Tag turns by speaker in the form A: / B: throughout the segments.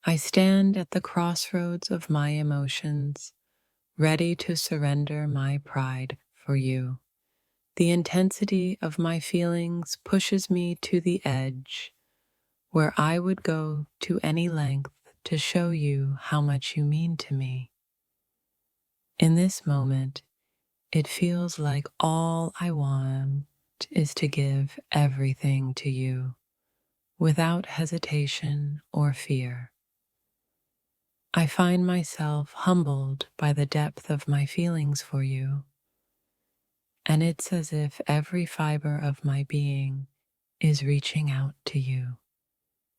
A: I stand at the crossroads of my emotions, ready to surrender my pride for you. The intensity of my feelings pushes me to the edge, where I would go to any length to show you how much you mean to me. In this moment, it feels like all I want is to give everything to you, without hesitation or fear. I find myself humbled by the depth of my feelings for you, and it's as if every fiber of my being is reaching out to you.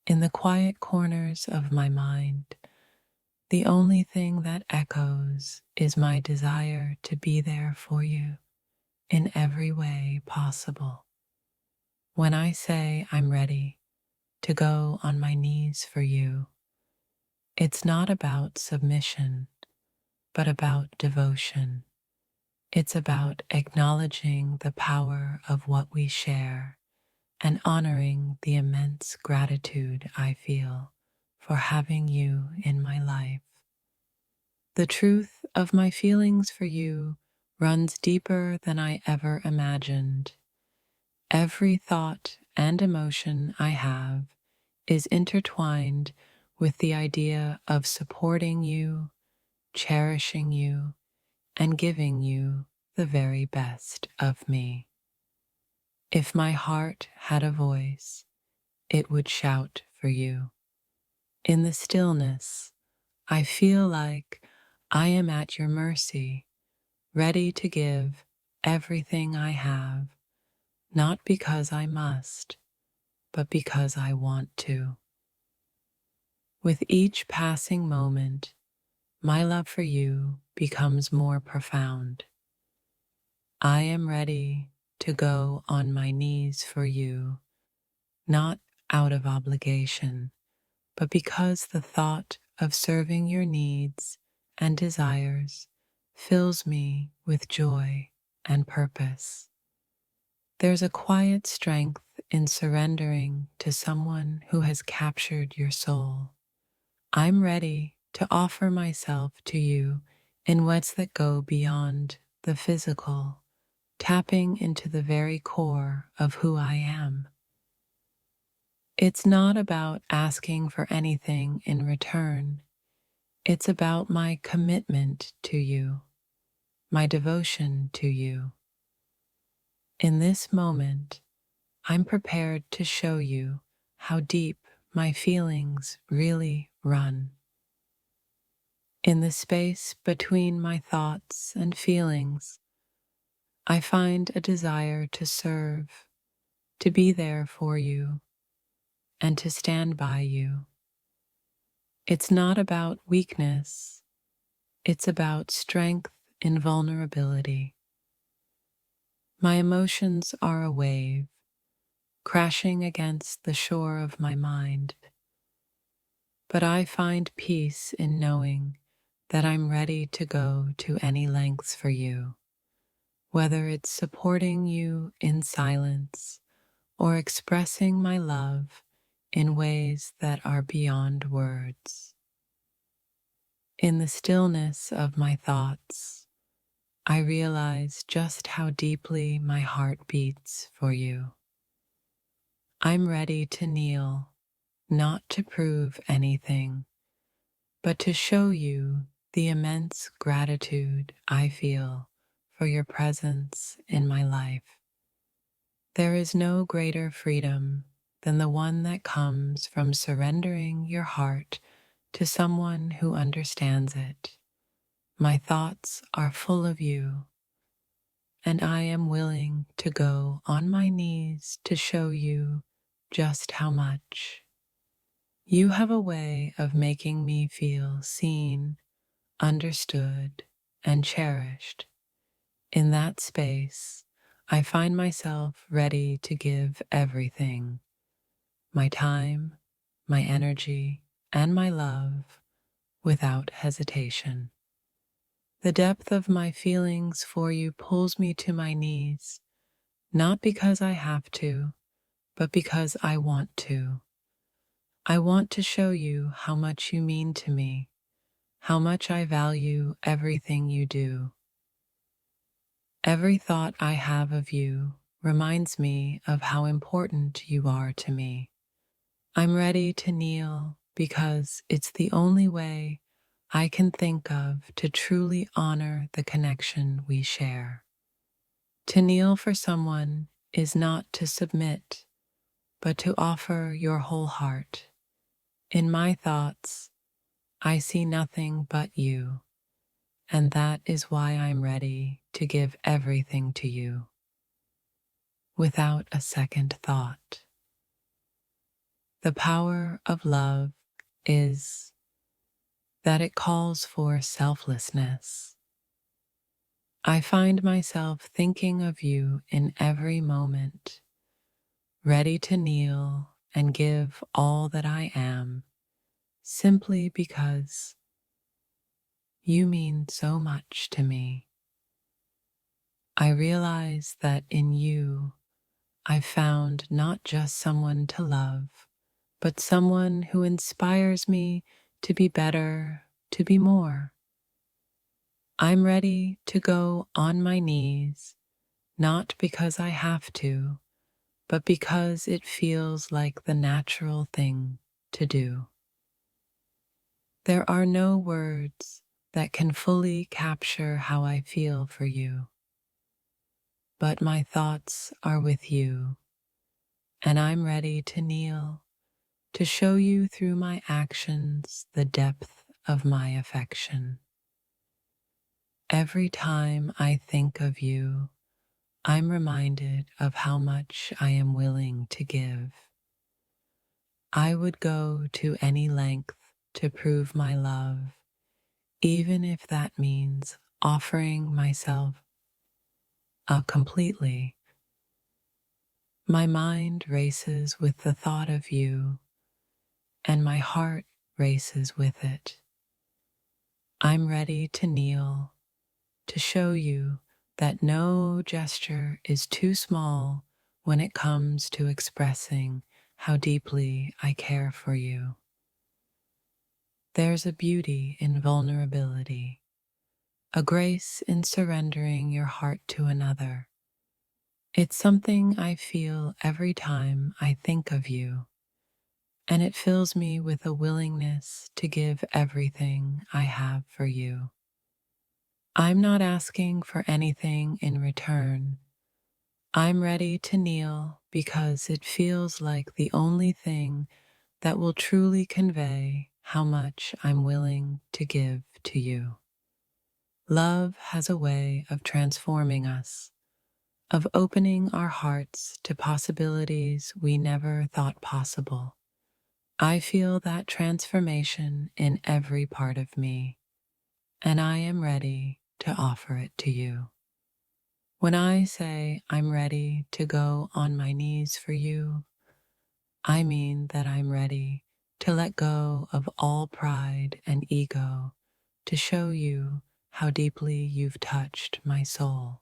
A: In the quiet corners of my mind, the only thing that echoes is my desire to be there for you in every way possible. When I say I'm ready to go on my knees for you, it's not about submission, but about devotion. It's about acknowledging the power of what we share and honoring the immense gratitude I feel for having you in my life. The truth of my feelings for you runs deeper than I ever imagined. Every thought and emotion I have is intertwined with the idea of supporting you, cherishing you, and giving you the very best of me. If my heart had a voice, it would shout for you. In the stillness, I feel like I am at your mercy, ready to give everything I have, not because I must, but because I want to. With each passing moment, my love for you becomes more profound. I am ready to go on my knees for you, not out of obligation, but because the thought of serving your needs and desires fills me with joy and purpose. There's a quiet strength in surrendering to someone who has captured your soul. I'm ready to offer myself to you in ways that go beyond the physical, tapping into the very core of who I am. It's not about asking for anything in return. It's about my commitment to you, my devotion to you. In this moment, I'm prepared to show you how deep my feelings really run. In the space between my thoughts and feelings, I find a desire to serve, to be there for you, and to stand by you. It's not about weakness, it's about strength in vulnerability. My emotions are a wave, crashing against the shore of my mind, but I find peace in knowing that I'm ready to go to any lengths for you, whether it's supporting you in silence or expressing my love in ways that are beyond words. In the stillness of my thoughts, I realize just how deeply my heart beats for you. I'm ready to kneel, not to prove anything, but to show you the immense gratitude I feel for your presence in my life. There is no greater freedom than the one that comes from surrendering your heart to someone who understands it. My thoughts are full of you, and I am willing to go on my knees to show you just how much. You have a way of making me feel seen, understood, and cherished. In that space, I find myself ready to give everything, my time, my energy, and my love, without hesitation. The depth of my feelings for you pulls me to my knees, not because I have to, but because I want to. I want to show you how much you mean to me, how much I value everything you do. Every thought I have of you reminds me of how important you are to me. I'm ready to kneel because it's the only way I can think of to truly honor the connection we share. To kneel for someone is not to submit, but to offer your whole heart. In my thoughts, I see nothing but you, and that is why I'm ready to give everything to you without a second thought. The power of love is that it calls for selflessness. I find myself thinking of you in every moment, ready to kneel and give all that I am, simply because you mean so much to me. I realize that in you, I've found not just someone to love, but someone who inspires me to be better, to be more. I'm ready to go on my knees, not because I have to, but because it feels like the natural thing to do. There are no words that can fully capture how I feel for you, but my thoughts are with you, and I'm ready to kneel to show you through my actions the depth of my affection. Every time I think of you, I'm reminded of how much I am willing to give. I would go to any length to prove my love, even if that means offering myself up completely. My mind races with the thought of you, and my heart races with it. I'm ready to kneel to show you that no gesture is too small when it comes to expressing how deeply I care for you. There's a beauty in vulnerability, a grace in surrendering your heart to another. It's something I feel every time I think of you, and it fills me with a willingness to give everything I have for you. I'm not asking for anything in return. I'm ready to kneel because it feels like the only thing that will truly convey how much I'm willing to give to you. Love has a way of transforming us, of opening our hearts to possibilities we never thought possible. I feel that transformation in every part of me, and I am ready to offer it to you. When I say I'm ready to go on my knees for you, I mean that I'm ready to let go of all pride and ego to show you how deeply you've touched my soul.